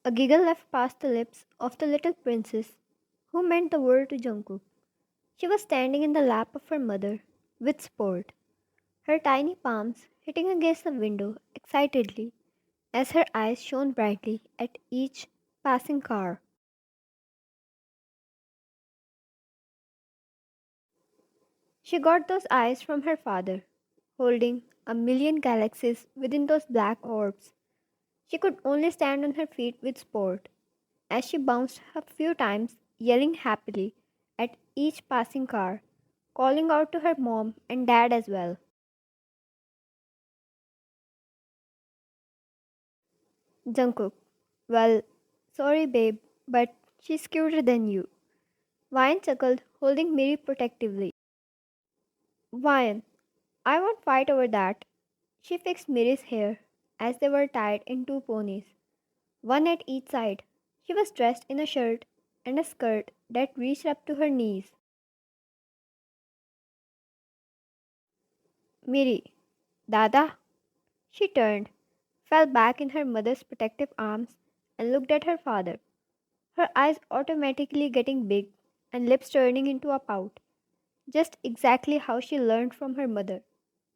A giggle left past the lips of the little princess, who meant the world to Jungkook. She was standing in the lap of her mother, with sport, her tiny palms hitting against the window excitedly as her eyes shone brightly at each passing car. She got those eyes from her father, holding a million galaxies within those black orbs. She could only stand on her feet with sport as she bounced a few times, yelling happily at each passing car, calling out to her mom and dad as well. Jungkook, well, sorry babe, but she's cuter than you. Ryan chuckled, holding Miri protectively. Ryan, I won't fight over that. She fixed Miri's hair as they were tied in two ponies, one at each side. She was dressed in a shirt and a skirt that reached up to her knees. Miri, Dada? She turned, fell back in her mother's protective arms, and looked at her father, her eyes automatically getting big and lips turning into a pout, just exactly how she learned from her mother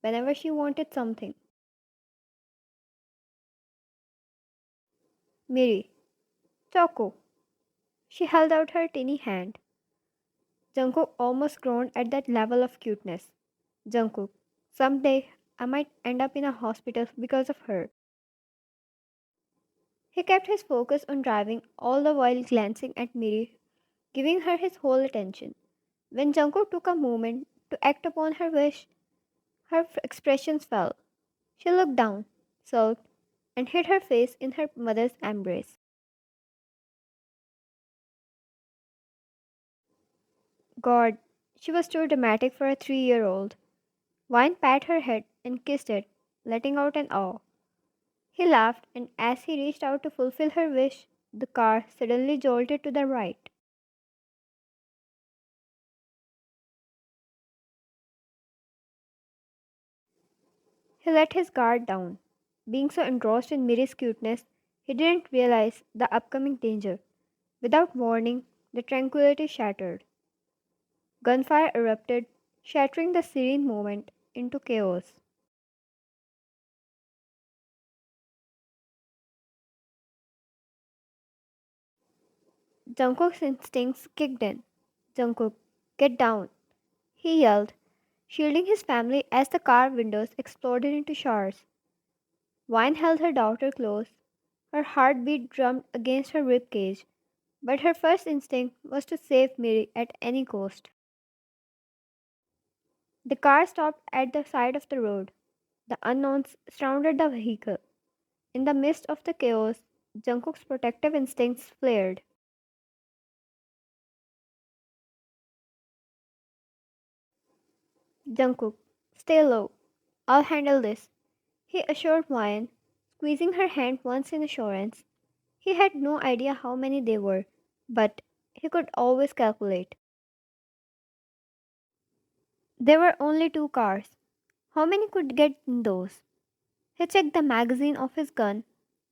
whenever she wanted something. Miri, Choco. She held out her tiny hand. Jungkook almost groaned at that level of cuteness. Jungkook, someday I might end up in a hospital because of her. He kept his focus on driving all the while glancing at Miri, giving her his whole attention. When Jungkook took a moment to act upon her wish, her expressions fell. She looked down, sulked, and hid her face in her mother's embrace. God, she was too dramatic for a 3-year-old. Vine pat her head and kissed it, letting out an awe. He laughed, and as he reached out to fulfill her wish, the car suddenly jolted to the right. He let his guard down. Being so engrossed in Miri's cuteness, he didn't realize the upcoming danger. Without warning, the tranquility shattered. Gunfire erupted, shattering the serene moment into chaos. Jungkook's instincts kicked in. Jungkook, get down, he yelled, shielding his family as the car windows exploded into shards. Vine held her daughter close. Her heartbeat drummed against her rib cage, but her first instinct was to save Miri at any cost. The car stopped at the side of the road. The unknowns surrounded the vehicle. In the midst of the chaos, Jungkook's protective instincts flared. Jungkook, stay low. I'll handle this, he assured Ryan, squeezing her hand once in assurance. He had no idea how many they were, but he could always calculate. There were only two cars. How many could get in those? He checked the magazine of his gun,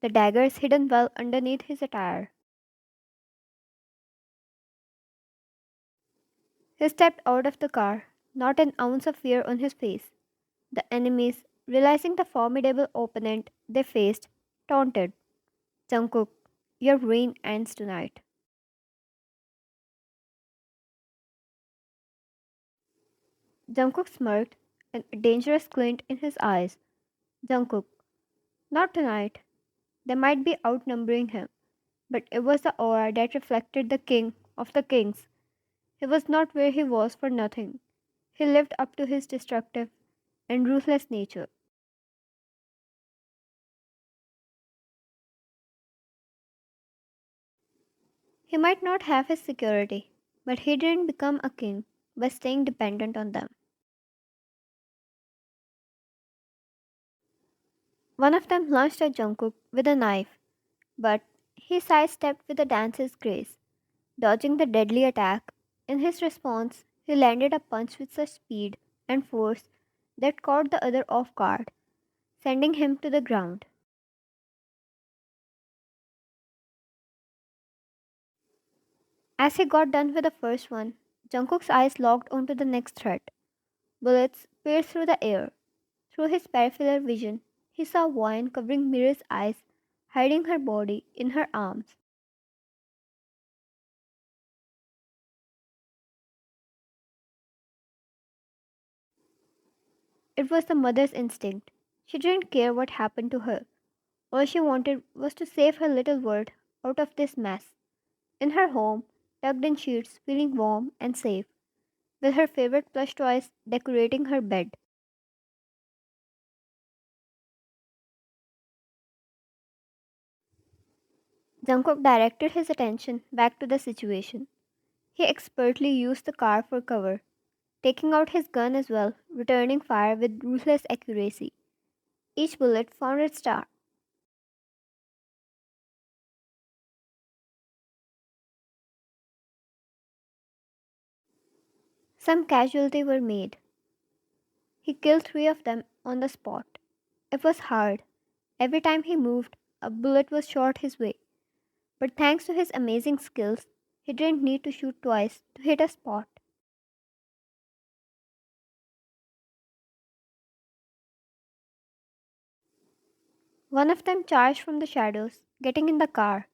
the daggers hidden well underneath his attire. He stepped out of the car, not an ounce of fear on his face. The enemies, realizing the formidable opponent they faced, taunted. Jungkook, your reign ends tonight. Jungkook smirked, and a dangerous glint in his eyes. Jungkook, not tonight. They might be outnumbering him, but it was the aura that reflected the king of the kings. He was not where he was for nothing. He lived up to his destructive and ruthless nature. He might not have his security, but he didn't become a king by staying dependent on them. One of them lunged at Jungkook with a knife, but he sidestepped with a dancer's grace, dodging the deadly attack. In his response, he landed a punch with such speed and force that caught the other off guard, sending him to the ground. As he got done with the first one, Jungkook's eyes locked onto the next threat. Bullets pierced through the air. Through his peripheral vision, he saw Wine covering Miri's eyes, hiding her body in her arms. It was the mother's instinct. She didn't care what happened to her. All she wanted was to save her little world out of this mess. In her home, tucked in sheets, feeling warm and safe, with her favorite plush toys decorating her bed. Jungkook directed his attention back to the situation. He expertly used the car for cover, taking out his gun as well, returning fire with ruthless accuracy. Each bullet found its star. Some casualties were made. He killed three of them on the spot. It was hard. Every time he moved, a bullet was shot his way. But thanks to his amazing skills, he didn't need to shoot twice to hit a spot. One of them charged from the shadows, getting in the car,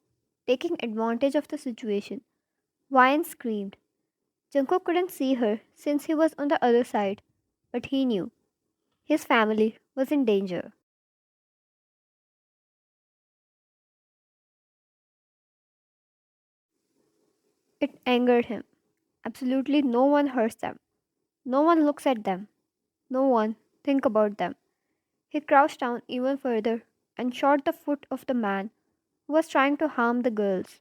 taking advantage of the situation. Ryan screamed. Jungkook couldn't see her since he was on the other side, but he knew his family was in danger. It angered him. Absolutely no one hurts them. No one looks at them. No one think about them. He crouched down even further and shot the foot of the man who was trying to harm the girls.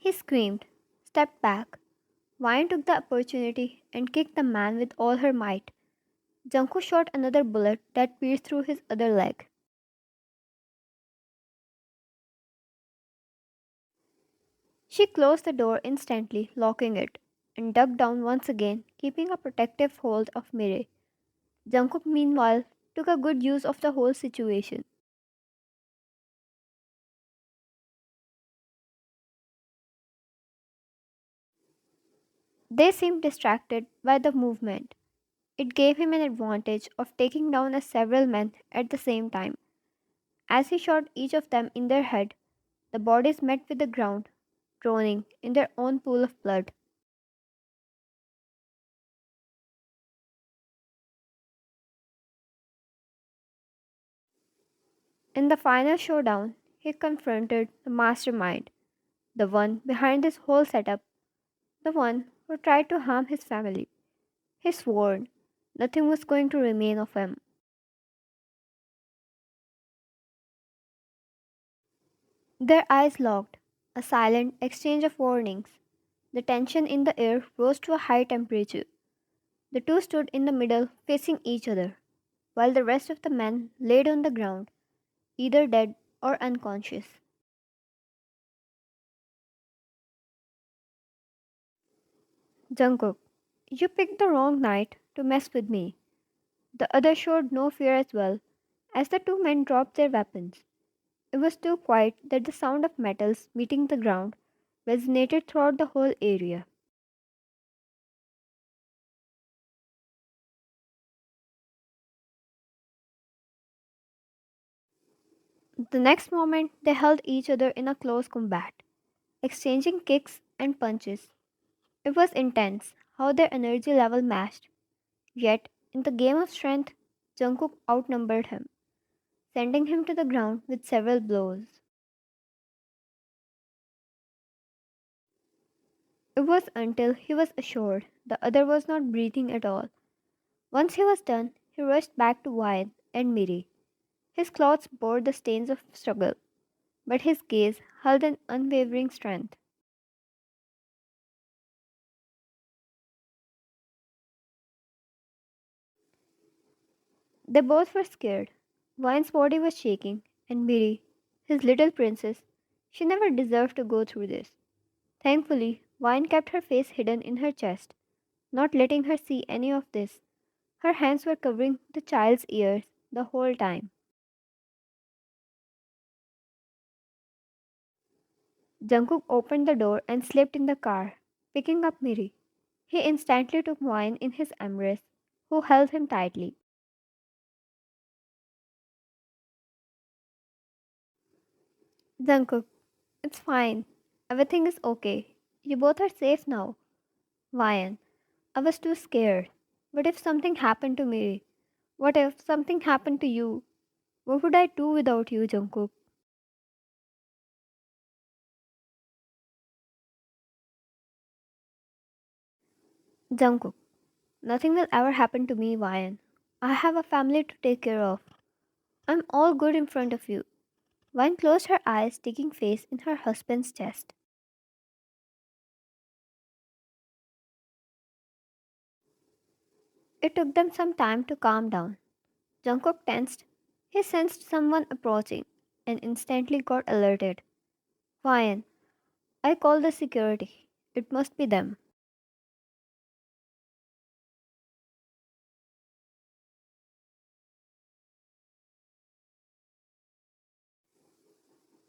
He screamed, stepped back. Vine took the opportunity and kicked the man with all her might. Jungkook shot another bullet that pierced through his other leg. She closed the door instantly, locking it, and ducked down once again, keeping a protective hold of Mire. Jungkook, meanwhile, took a good use of the whole situation. They seemed distracted by the movement. It gave him an advantage of taking down several men at the same time. As he shot each of them in their head, the bodies met with the ground, droning in their own pool of blood. In the final showdown, he confronted the mastermind, the one behind this whole setup, the one who tried to harm his family. He swore nothing was going to remain of him. Their eyes locked, a silent exchange of warnings. The tension in the air rose to a high temperature. The two stood in the middle, facing each other, while the rest of the men laid on the ground, either dead or unconscious. Jungkook, you picked the wrong night to mess with me. The other showed no fear as well, as the two men dropped their weapons. It was too quiet that the sound of metals meeting the ground resonated throughout the whole area. The next moment, they held each other in a close combat, exchanging kicks and punches. It was intense how their energy level matched, yet, in the game of strength, Jungkook outnumbered him, sending him to the ground with several blows. It was until he was assured the other was not breathing at all. Once he was done, he rushed back to Wyatt and Miri. His clothes bore the stains of struggle, but his gaze held an unwavering strength. They both were scared. Vine's body was shaking, and Miri, his little princess, she never deserved to go through this. Thankfully, Vine kept her face hidden in her chest, not letting her see any of this. Her hands were covering the child's ears, the whole time. Jungkook opened the door and slipped in the car, picking up Miri. He instantly took Wine in his embrace, who held him tightly. Jungkook, it's fine. Everything is okay. You both are safe now. Wine, I was too scared. What if something happened to Miri? What if something happened to you? What would I do without you, Jungkook? Jungkook, nothing will ever happen to me, Wine. I have a family to take care of. I'm all good in front of you. Vine closed her eyes, taking face in her husband's chest. It took them some time to calm down. Jungkook tensed. He sensed someone approaching and instantly got alerted. Fine, I called the security. It must be them.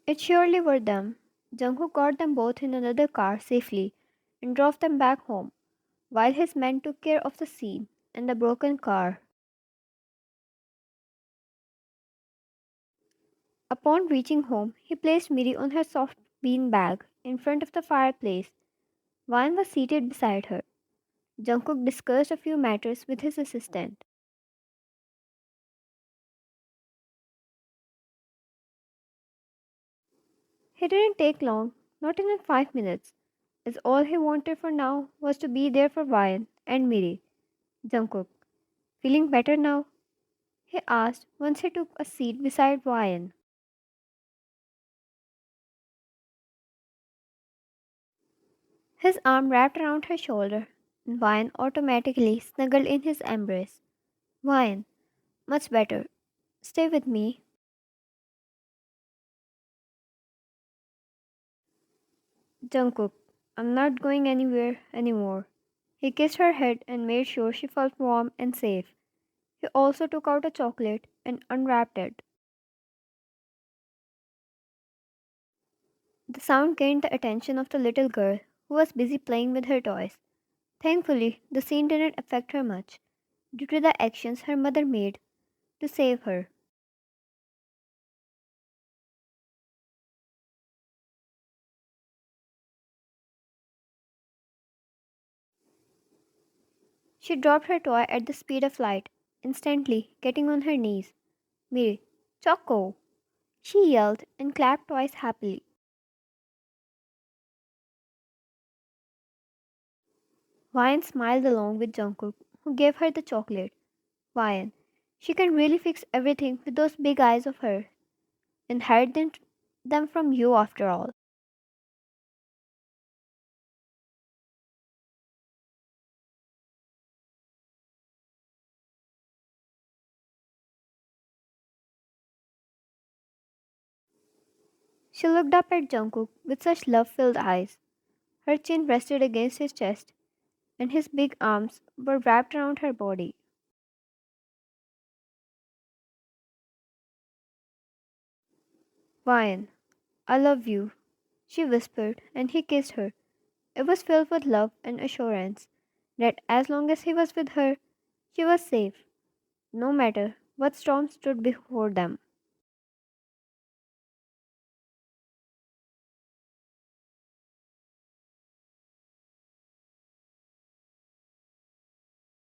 It surely were them. Jungkook got them both in another car safely and drove them back home, while his men took care of the scene and the broken car. Upon reaching home, he placed Miri on her soft bean bag in front of the fireplace. Vine was seated beside her. Jungkook discussed a few matters with his assistant. He didn't take long, not even 5 minutes, as all he wanted for now was to be there for Vine and Miri. Jungkook, feeling better now? He asked once he took a seat beside Vine. His arm wrapped around her shoulder, and Vine automatically snuggled in his embrace. Vine, much better. Stay with me. Jungkook, I'm not going anywhere anymore. He kissed her head and made sure she felt warm and safe. He also took out a chocolate and unwrapped it. The sound gained the attention of the little girl, who was busy playing with her toys. Thankfully, the scene didn't affect her much, due to the actions her mother made to save her. She dropped her toy at the speed of light, instantly getting on her knees. Miri, Choco! She yelled and clapped twice happily. Vian smiled along with Jungkook, who gave her the chocolate. Vian, she can really fix everything with those big eyes of hers. Inherited them from you after all. She looked up at Jungkook with such love filled eyes. Her chin rested against his chest, and his big arms were wrapped around her body. Vian, I love you, she whispered, and he kissed her. It was filled with love and assurance that as long as he was with her, she was safe, no matter what storm stood before them.